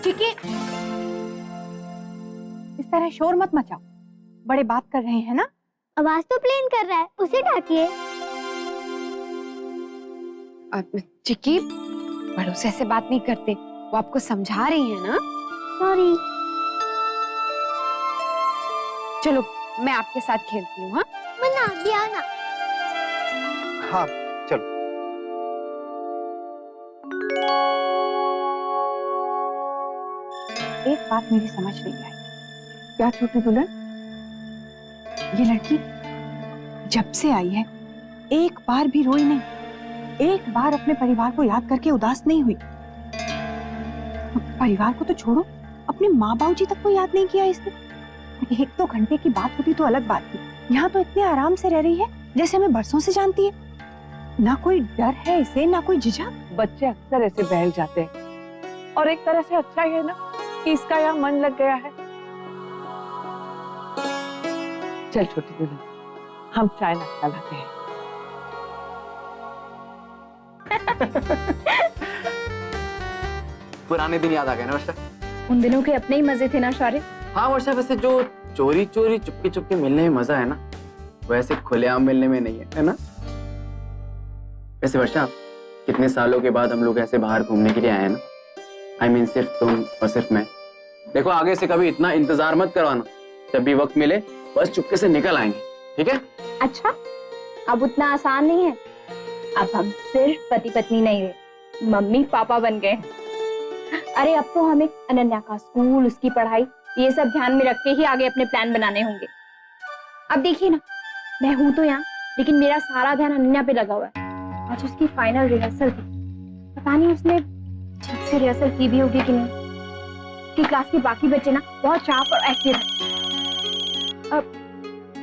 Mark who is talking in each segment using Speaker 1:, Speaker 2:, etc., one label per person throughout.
Speaker 1: चिकी, इस तरह शोर मत मचाओ, बड़े बात कर रहे हैं ना।
Speaker 2: आवाज तो प्लेन कर रहा है, उसे डांटिए।
Speaker 1: चिकी, बड़ों से ऐसे बात नहीं करते, वो आपको समझा रही है ना।
Speaker 2: सॉरी।
Speaker 1: चलो मैं आपके साथ खेलती हूँ। हाँ
Speaker 2: मन्ना भी आना।
Speaker 3: हाँ चलो।
Speaker 1: एक बात मेरी समझ नहीं आई। क्या छोटी दुल्हन, ये लड़की जब से आई है एक बार भी रोई नहीं, एक बार अपने परिवार को याद करके उदास नहीं हुई। परिवार को तो छोड़ो, अपने माँ बाबू जी तक को याद नहीं किया इसने। एक दो घंटे की बात होती तो अलग बात थी, यहाँ तो इतने आराम से रह रही है जैसे हमें बरसों से जानती है। ना कोई डर है इसे, ना कोई झिझक।
Speaker 4: बच्चे अक्सर ऐसे बहल जाते हैं, और एक तरह से अच्छा ही है ना कि इसका यहाँ मन लग गया है। चल छोटी दुल्हन, हम चाय नाश्ता लाते हैं।
Speaker 3: पुराने दिन याद आ गए ना वर्षा।
Speaker 5: उन दिनों के अपने ही मजे थे ना शौर्य।
Speaker 3: हाँ वर्षा, वैसे जो चोरी चोरी चुपके चुपके मिलने में मजा है ना, वैसे खुलेआम मिलने में नहीं है ना। वैसे वर्षा, कितने सालों के बाद हम लोग ऐसे बाहर घूमने के लिए आए हैं ना। I mean, सिर्फ तुम और सिर्फ मैं। देखो आगे से कभी इतना इंतजार मत करवाना, जब भी वक्त मिले बस चुपके से निकल आएंगे, ठीक है?
Speaker 5: अच्छा, अब उतना आसान नहीं है। अब हम सिर्फ पति पत्नी नहीं रहे, मम्मी पापा बन गए। अरे अब तो हमें अनन्या का स्कूल, उसकी पढ़ाई, ये सब ध्यान में रख के ही आगे अपने प्लान बनाने होंगे। अब देखिए ना, मैं हूं तो यहाँ, लेकिन मेरा सारा ध्यान अनन्या पे लगा हुआ है। आज उसकी फाइनल रिहर्सल थी, पता नहीं उसने ठीक से रिहर्सल की भी होगी कि नहीं। उसकी क्लास के बाकी बच्चे ना बहुत शार्प और एक्टिव हैं।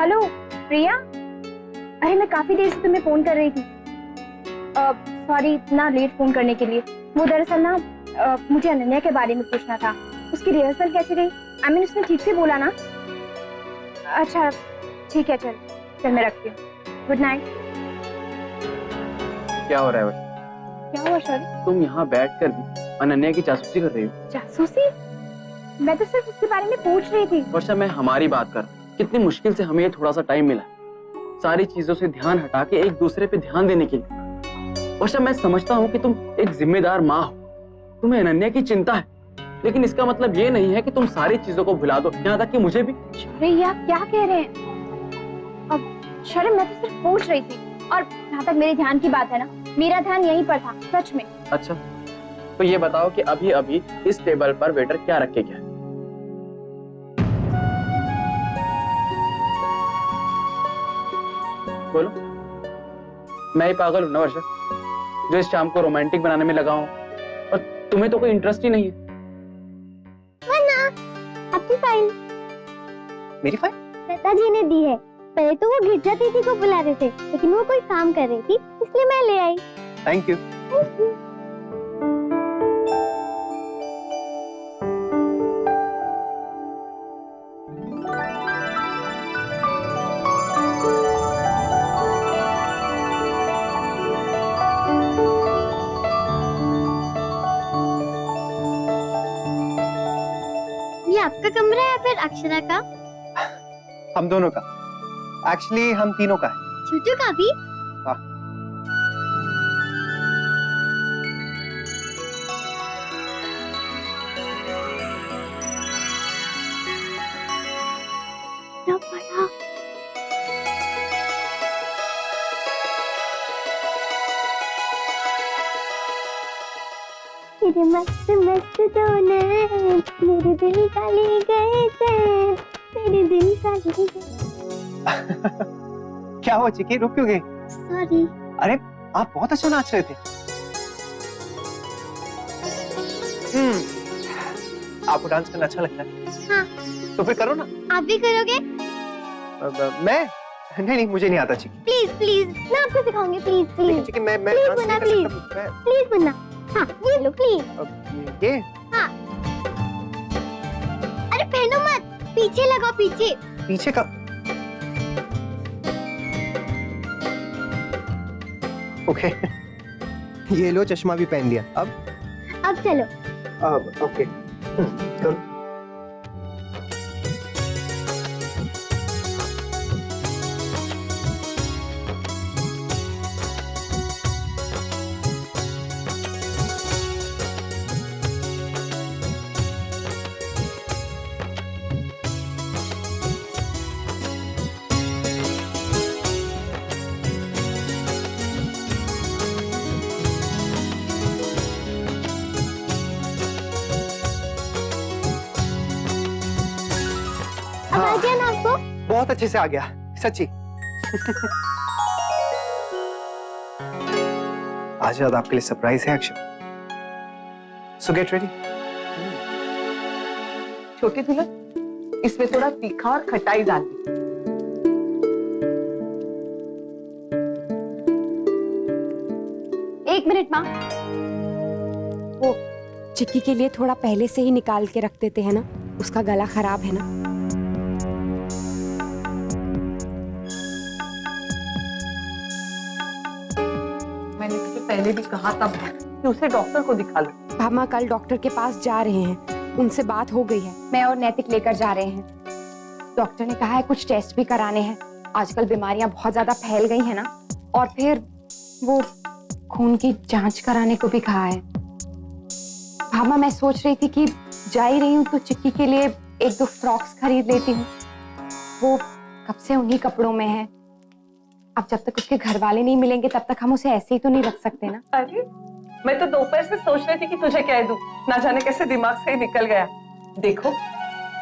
Speaker 5: हेलो प्रिया, अरे मैं काफी देर से तुम्हें फोन कर रही थी। सॉरी इतना लेट फोन करने के लिए। वो दरअसल ना मुझे अनन्या के बारे में पूछना था। उसकी रिहर्सल कैसे गई? आई मीन उसने ठीक से बोला ना? अच्छा ठीक है, चल मैं रखती हूँ। Good night.
Speaker 3: क्या हो रहा है वर्षा?
Speaker 5: क्या हुआ शौर्य?
Speaker 3: तुम यहाँ बैठकर भी अनन्या की जासूसी कर रही हो।
Speaker 5: जासूसी? मैं तो सिर्फ उसके बारे में पूछ रही थी।
Speaker 3: वर्षा, मैं हमारी बात कर, कितनी मुश्किल से हमें ये थोड़ा सा टाइम मिला सारी चीजों से ध्यान हटा के एक दूसरे पे ध्यान देने के लिए। वर्षा, मैं समझता हूँ कि तुम एक जिम्मेदार माँ हो, तुम्हें अनन्या की चिंता है, लेकिन इसका मतलब ये नहीं है कि तुम सारी चीजों को भुला दो, यहाँ तक कि मुझे भी।
Speaker 5: शौर्य आप क्या कह रहे हैं? अब शौर्य मैं तो सिर्फ पूछ रही थी, और जहाँ तक मेरे ध्यान की बात है ना, मेरा ध्यान यहीं पर था सच में।
Speaker 3: अच्छा तो ये बताओ कि अभी अभी इस टेबल पर वेटर क्या रख के गया? बोलो। मैं ही पागल हूं ना वर्षा, जो इस शाम को रोमांटिक बनाने में लगा हूं, और तुम्हें तो कोई इंटरेस्ट ही नहीं है।
Speaker 2: मन्ना, आपकी फाइल।
Speaker 3: मेरी फाइल?
Speaker 2: पिताजी ने दी है। पहले तो वो गिरजा दीदी को बुला रहे थे, लेकिन वो कोई काम कर रही थी, इसलिए मैं ले आई।
Speaker 3: Thank you.
Speaker 2: ये आपका कमरा है या फिर अक्षरा का?
Speaker 6: हम दोनों का। एक्चुअली हम तीनों का है।
Speaker 2: छोटू का भी?
Speaker 6: हाँ।
Speaker 2: ना पड़ा। मेरे मस्त मस्त दो नैन, मेरे दिल का ले गए चैन, मेरे दिल का ले गए।
Speaker 6: क्या हुआ चिकी, रुक क्यों गई?
Speaker 2: सॉरी।
Speaker 6: अरे आप बहुत अच्छा नाच रहे थे। आपको डांस करना अच्छा लगता है?
Speaker 2: हाँ।
Speaker 6: तो फिर करो ना।
Speaker 2: आप भी करोगे?
Speaker 6: मैं नहीं, मुझे नहीं आता चिकी।
Speaker 2: प्लीज प्लीज, मैं आपको सिखाऊंगी। प्लीज प्लीज
Speaker 6: चिकी मैं
Speaker 2: प्लीज
Speaker 6: डांस
Speaker 2: बना,
Speaker 6: नहीं कर सकता। मैं
Speaker 2: प्लीज बनना। हाँ ये लो प्लीज।
Speaker 6: ये
Speaker 2: हाँ। अरे पहनो मत, पीछे लगाओ, पीछे।
Speaker 6: पीछे का। ओके ये लो, चश्मा भी पहन लिया। अब
Speaker 2: चलो।
Speaker 6: ओके करो।
Speaker 2: अब आ गया ना आपको?
Speaker 6: बहुत अच्छे से आ गया, सच्ची। आज रात आपके लिए सरप्राइज है अक्षय। सो गेट रेडी।
Speaker 4: छोटी दुल्हन, इसमें थोड़ा तीखा और खटाई डाल दी।
Speaker 5: एक मिनट माँ।
Speaker 7: चिक्की के लिए थोड़ा पहले से ही निकाल के रख देते हैं ना, उसका गला खराब है ना।
Speaker 4: मैंने तुझे पहले भी कहा था कि उसे डॉक्टर को दिखा लो।
Speaker 7: भामा कल डॉक्टर के पास जा रहे हैं, उनसे बात हो गई है।
Speaker 5: मैं और नैतिक लेकर जा रहे हैं। डॉक्टर ने कहा है कुछ टेस्ट भी कराने हैं। आजकल बीमारियां बहुत ज्यादा फैल गई है ना, और फिर वो खून की जांच कराने को भी कहा है। भामा, मैं सोच रही थी कि जा ही रही हूँ तो चिक्की के लिए एक दो फ्रॉक्स खरीद लेती हूँ। वो कब से उन्हीं कपड़ों में है। अब जब तक उसके घर वाले नहीं मिलेंगे तब तक हम उसे ऐसे ही तो नहीं रख सकते ना।
Speaker 4: अरे मैं तो दोपहर से सोच रही थी कि तुझे कह दूं, ना जाने कैसे दिमाग से ही निकल गया। देखो,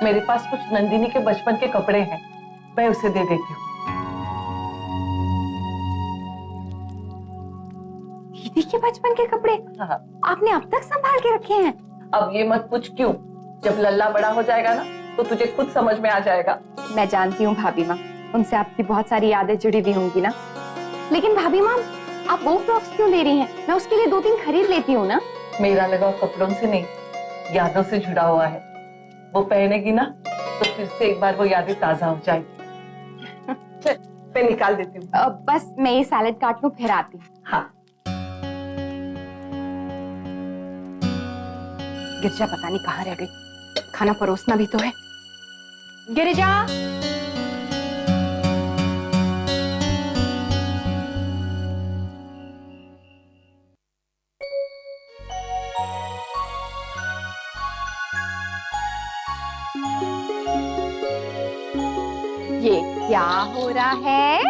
Speaker 4: मेरे पास कुछ नंदिनी के बचपन के कपड़े हैं, मैं उसे दे देती हूँ।
Speaker 5: दीदी के बचपन के कपड़े
Speaker 4: हाँ।
Speaker 5: आपने अब तक संभाल के रखे हैं?
Speaker 4: अब ये मत पूछ क्यों, जब लल्ला बड़ा हो जाएगा ना तो तुझे खुद समझ में आ जाएगा।
Speaker 5: मैं जानती हूँ भाभी माँ, उनसे आपकी बहुत सारी यादें जुड़ी हुई होंगी ना। लेकिन भाभी माँ, आप वो फ्रॉक्स क्यों दे रही हैं? मैं उसके लिए 2-3 खरीद लेती हूँ ना।
Speaker 4: मेरा लगाव कपड़ों से नहीं, यादों से जुड़ा हुआ है। वो पहनेगी ना तो फिर से एक बार वो यादें ताजा हो जाएगी। चल, मैं निकाल देती हूँ।
Speaker 5: बस मैं ये सैलेड काट लूं, फिर आती हूँ।
Speaker 4: हाँ।
Speaker 5: गिरिजा पता नहीं कहाँ रह गई, खाना परोसना भी तो है। गिरिजा, ये क्या हो रहा है?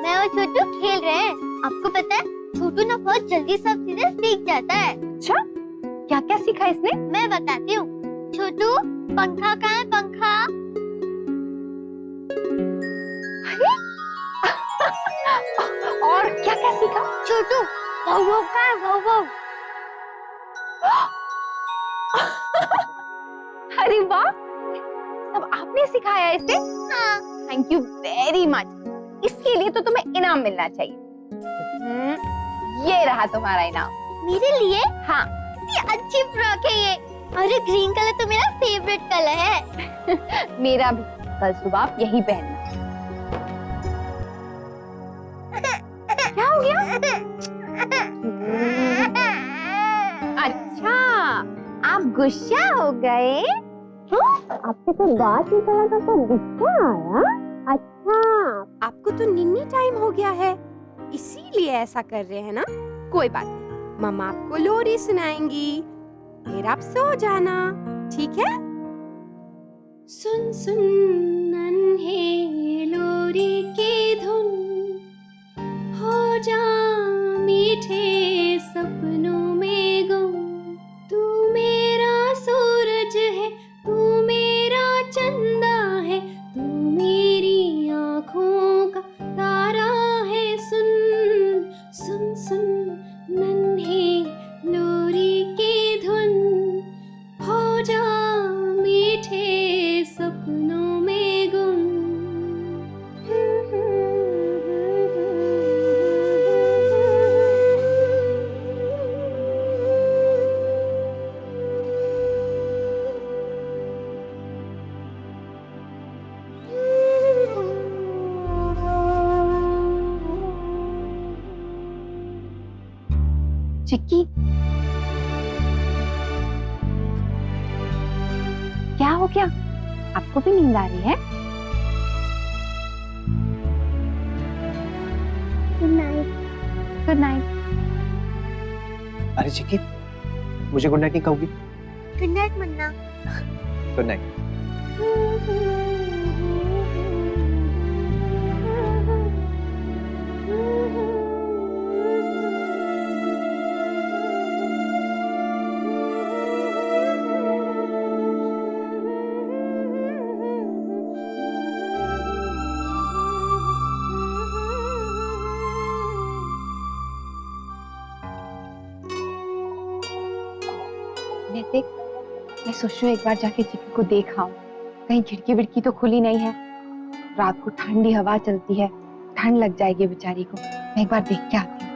Speaker 2: मैं और छोटू खेल रहे हैं। आपको पता है, छोटू ना बहुत जल्दी सब चीजें सीख जाता है।
Speaker 5: अच्छा, क्या क्या सीखा इसने?
Speaker 2: मैं बताती हूँ। छोटू, पंखा कहाँ है? पंखा।
Speaker 5: अरे और क्या क्या सीखा?
Speaker 2: छोटू, वाव वाव कहाँ है? वाव वाव।
Speaker 5: अरे वाह, सब आपने सिखाया इसे?
Speaker 2: हाँ।
Speaker 5: Thank you very much. इसके लिए तो तुम्हें इनाम मिलना चाहिए। ये रहा तुम्हारा इनाम।
Speaker 2: मेरे लिए?
Speaker 5: हाँ।
Speaker 2: ये अच्छी फ्रॉक है ये। अरे ग्रीन कलर तो मेरा फेवरेट कलर है।
Speaker 5: मेरा भी। कल सुबह आप यही पहनना। क्या हो गया? अच्छा, आप गुस्सा हो गए?
Speaker 2: आपसे कोई बात नहीं करा था तो गुस्सा आया? अच्छा।
Speaker 7: आपको तो निन्नी टाइम हो गया है, इसीलिए ऐसा कर रहे हैं ना। कोई बात नहीं, मम्मा आपको लोरी सुनाएंगी, फिर आप सो जाना, ठीक है? सुन सुन नन्हे लोरी की धुन, हो जा मीठे सपनों में गुम। तू मेरा सूरज है, तू मेरा चंदा है, तू मेरी आँखों का तारा है। सुन सुन सुन नन्हे लोरी की धुन, हो जा मीठे सपनों में गुम।
Speaker 5: चिक्की, हो गया? आपको भी नींद आ रही है?
Speaker 2: Good night.
Speaker 5: Good night.
Speaker 6: अरे चिक्की, मुझे गुड नाइट नहीं कहोगी?
Speaker 2: Good night Munna.
Speaker 6: Good night.
Speaker 5: Naitik, मैं सोच रही हूँ एक बार जाके चिक्की को देख आऊं। कहीं खिड़की विड़की तो खुली नहीं है। रात को ठंडी हवा चलती है, ठंड लग जाएगी बेचारी को। मैं एक बार देख के आती हूँ।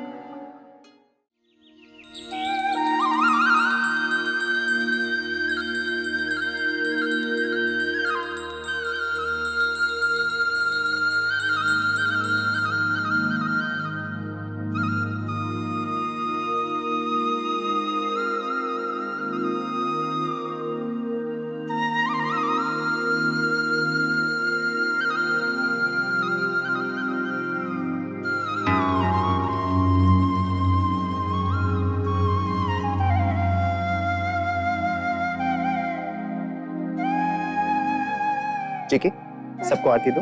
Speaker 6: चिक्की, सबको आरती दो।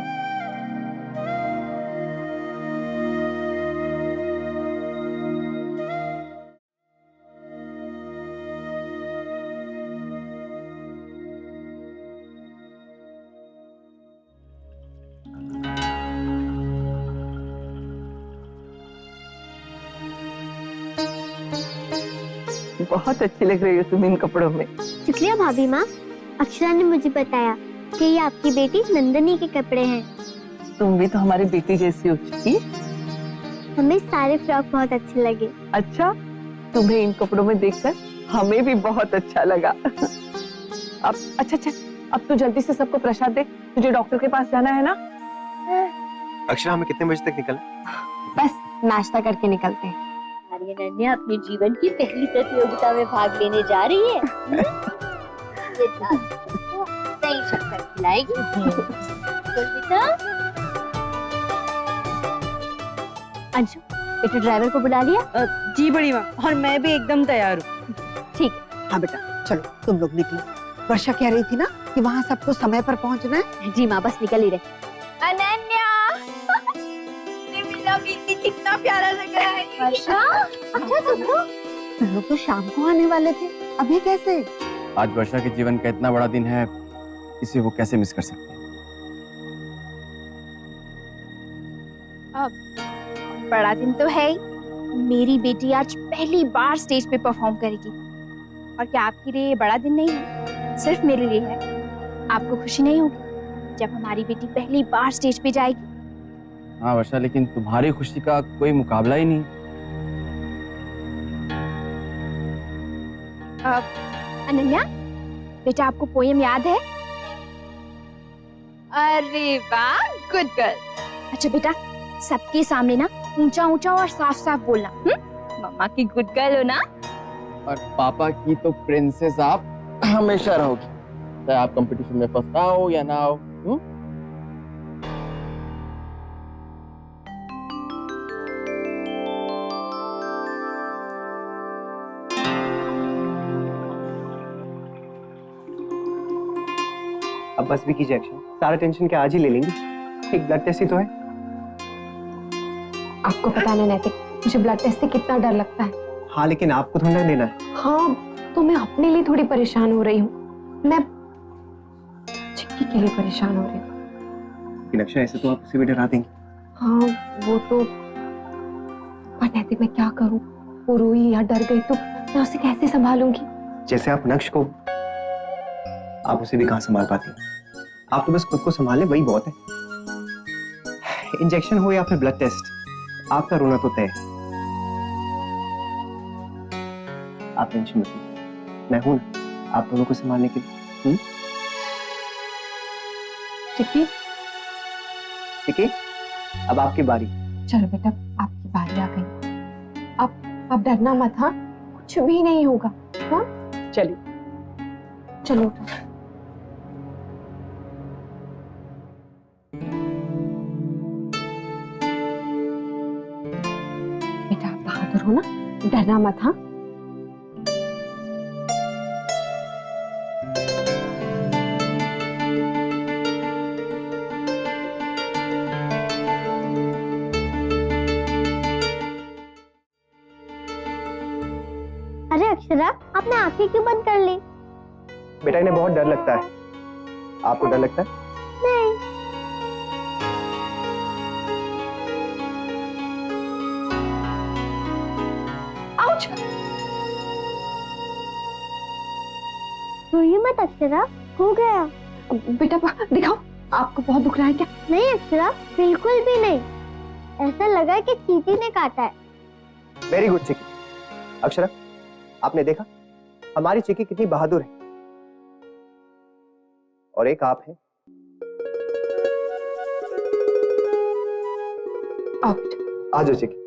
Speaker 4: बहुत अच्छी लग रही हो तुम इन कपड़ों में।
Speaker 2: शुक्रिया भाभी माँ। अक्षरा ने मुझे बताया कि ये आपकी बेटी नंदनी के कपड़े हैं।
Speaker 4: तुम भी तो हमारी बेटी जैसी हो चुकी।
Speaker 2: हमें सारे फ्रॉक बहुत अच्छे लगे।
Speaker 4: अच्छा, तुम्हें इन कपड़ों में देखकर हमें भी बहुत अच्छा लगा। अब अच्छा, अब तो जल्दी से सबको प्रसाद दे, तुझे डॉक्टर के पास जाना है ना।
Speaker 6: अक्षरा, हमें कितने बजे तक निकलना?
Speaker 5: बस नाश्ता करके निकलते हैं।
Speaker 2: अनन्या अपने जीवन की पहली प्रतियोगिता में भाग लेने जा रही है। ये दही शक्कर खिलाएगी। बेटा, अंशु, बेटे ड्राइवर को बुला लिया?
Speaker 8: जी बड़ी माँ, और मैं भी एकदम तैयार हूँ।
Speaker 2: ठीक।
Speaker 9: हाँ बेटा, चलो तुम लोग निकलो। वर्षा कह रही थी ना कि वहाँ सबको समय पर पहुँचना है।
Speaker 2: जी माँ, बस निकल ही रहे।
Speaker 5: अनन्या, मेरा बेटी कितना प्यारा लग रहा है।
Speaker 2: वर्षा, अच्छा
Speaker 9: तुम लोग तो शाम को आने वाले थे, अभी कैसे?
Speaker 3: आज वर्षा के जीवन का इतना बड़ा दिन है, इसे वो कैसे मिस कर सकती है?
Speaker 5: बड़ा दिन तो है ही। मेरी बेटी आज पहली बार स्टेज पे परफॉर्म करेगी। और क्या आपके लिए ये बड़ा दिन नहीं है? सिर्फ मेरे लिए है। आपको खुशी नहीं होगी जब हमारी बेटी पहली बार स्टेज पे जाएगी?
Speaker 3: हाँ वर्षा, लेकिन तुम्हारी खुशी का कोई मुकाबला ही नहीं।
Speaker 5: अनन्या, बेटा आपको पोएम याद है? अरे वाह, गुड गर्ल। अच्छा बेटा, सबके सामने ना ऊंचा ऊंचा और साफ साफ बोलना। मम्मा की गुड गर्ल हो ना?
Speaker 3: और पापा की तो प्रिंसेस आप हमेशा रहोगी, चाहे आप कंपटीशन में फर्स्ट आओ या ना आओ।
Speaker 6: अब बस भी कीजिए एक्शन, सारा टेंशन क्या आज ही ले लेंगे? एक ब्लड टेस्ट ही तो है।
Speaker 7: आपको पता ना नैतिक, मुझे ब्लड टेस्ट से कितना डर लगता है।
Speaker 6: हाँ, लेकिन आपको थोड़ा ना देना है।
Speaker 7: हाँ, तो मैं अपने लिए थोड़ी परेशान हो रही हूँ, मैं चिक्की के लिए परेशान हो रही हूँ।
Speaker 6: लेकिन अक्षरा, ऐसे तो आप उसे भी डरा देंगे।
Speaker 7: हाँ वो तो, पर नैतिक मैं क्या करूँ? वो रोई या डर गई तो मैं उसे कैसे संभालूंगी?
Speaker 6: जैसे आप नक्श को, आप उसे भी कहाँ संभाल पाती हैं? आप तो बस खुद को संभालें, वही बहुत है। इंजेक्शन हो या फिर ब्लड टेस्ट, आपका रोना तो तय है। आप टेंशन मत लीजिए, मैं हूं ना आप दोनों को संभालने के लिए।
Speaker 7: चिक्की,
Speaker 6: ठीक है, अब आपकी बारी।
Speaker 7: चलो बेटा, आपकी बारी आ गई। अब डरना मत। हाँ, कुछ भी नहीं होगा। हाँ
Speaker 4: चलिए।
Speaker 7: चलो। बहादुर हो ना, डरना मत। हाँ
Speaker 2: अरे अक्षरा, आपने आंखें क्यों बंद कर ली?
Speaker 6: बेटा इन्हें बहुत डर लगता है। आपको डर लगता है?
Speaker 2: नहीं।
Speaker 1: आउच!
Speaker 2: रोइए मत अक्षरा, हो गया।
Speaker 7: बेटा दिखाओ, आपको बहुत दुख रहा है क्या?
Speaker 2: नहीं अक्षरा, बिल्कुल भी नहीं। ऐसा लगा कि चींटी ने काटा है।
Speaker 6: वेरी गुड चिकी। अक्षरा, आपने देखा हमारी चिकी कितनी बहादुर है। और एक आप हैं।
Speaker 1: आओ बेटा।
Speaker 6: आ जाओ चिकी।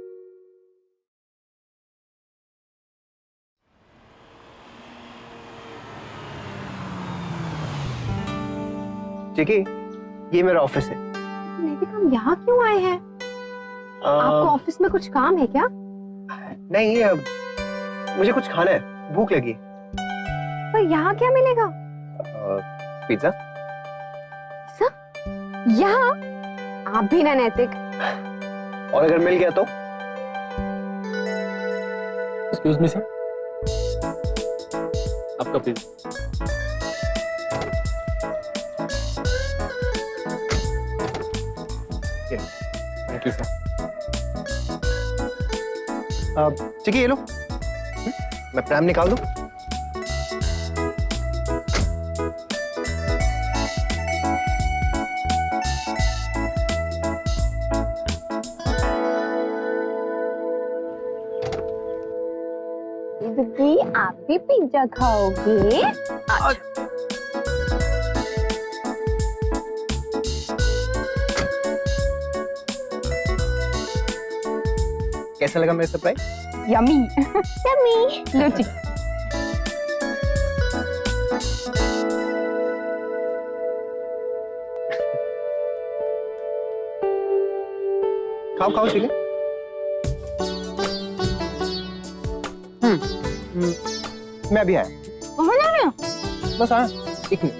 Speaker 6: चिकी, ये मेरा ऑफिस है।
Speaker 7: नैतिक, हम यहाँ क्यों आए हैं? आपको ऑफिस में कुछ काम है क्या?
Speaker 6: नहीं, मुझे कुछ खाना है, भूख लगी है।
Speaker 7: पर यहाँ क्या मिलेगा?
Speaker 6: पिज्जा।
Speaker 7: यहाँ? आप भी ना नैतिक।
Speaker 6: और अगर मिल गया तो?
Speaker 3: एक्सक्यूज मी सर, आपका pizza.
Speaker 6: Thank you sir. Chiki ये लो। मैं प्रैम निकाल दूं?
Speaker 7: दीदी, आप भी पिज्जा खाओगे?
Speaker 6: कैसा लगा मेरा सरप्राइज?
Speaker 7: यम्मी।
Speaker 2: यम्मी।
Speaker 7: लो चिक।
Speaker 6: खाओ खाओ चिकी। मैं अभी आया।
Speaker 7: कहाँ जा रहे हो?
Speaker 6: बस आया, एक मिनट।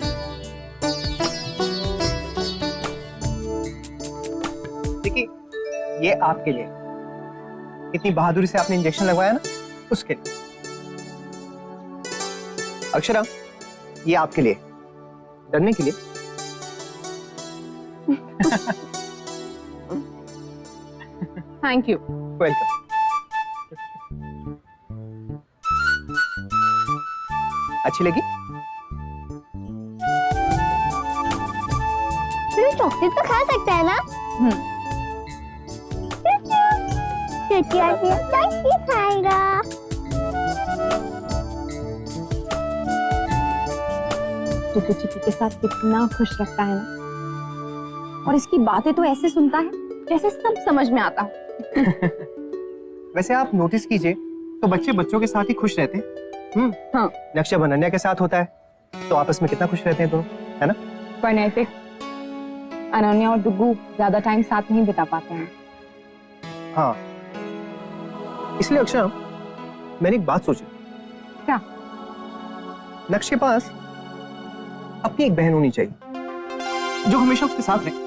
Speaker 6: चिकी, ये आपके लिए। इतनी बहादुरी से आपने इंजेक्शन लगवाया ना, उसके लिए। अक्षरा, ये आपके लिए, डरने के लिए।
Speaker 7: Thank you.
Speaker 6: वेलकम। अच्छी लगी?
Speaker 2: चॉकलेट तो खा सकता है ना? चॉकलेट खाएगा।
Speaker 7: चिकू चिकू के साथ कितना खुश रखता है ना, और इसकी बातें तो ऐसे सुनता है जैसे सब समझ में आता हो।
Speaker 6: वैसे आप नोटिस कीजिए तो बच्चे बच्चों के साथ ही खुश रहते हैं।
Speaker 7: हाँ।
Speaker 6: नक्शा अनन्या के साथ होता है तो आपस में कितना खुश रहते हैं दोनों, है ना?
Speaker 7: पर नैतिक, अनन्या और डुगू ज्यादा टाइम साथ नहीं बिता पाते हैं।
Speaker 6: हाँ, इसलिए अक्षरा, मैंने एक बात सोची।
Speaker 7: क्या?
Speaker 6: नक्श के पास अपनी एक बहन होनी चाहिए जो हमेशा उसके साथ रहे।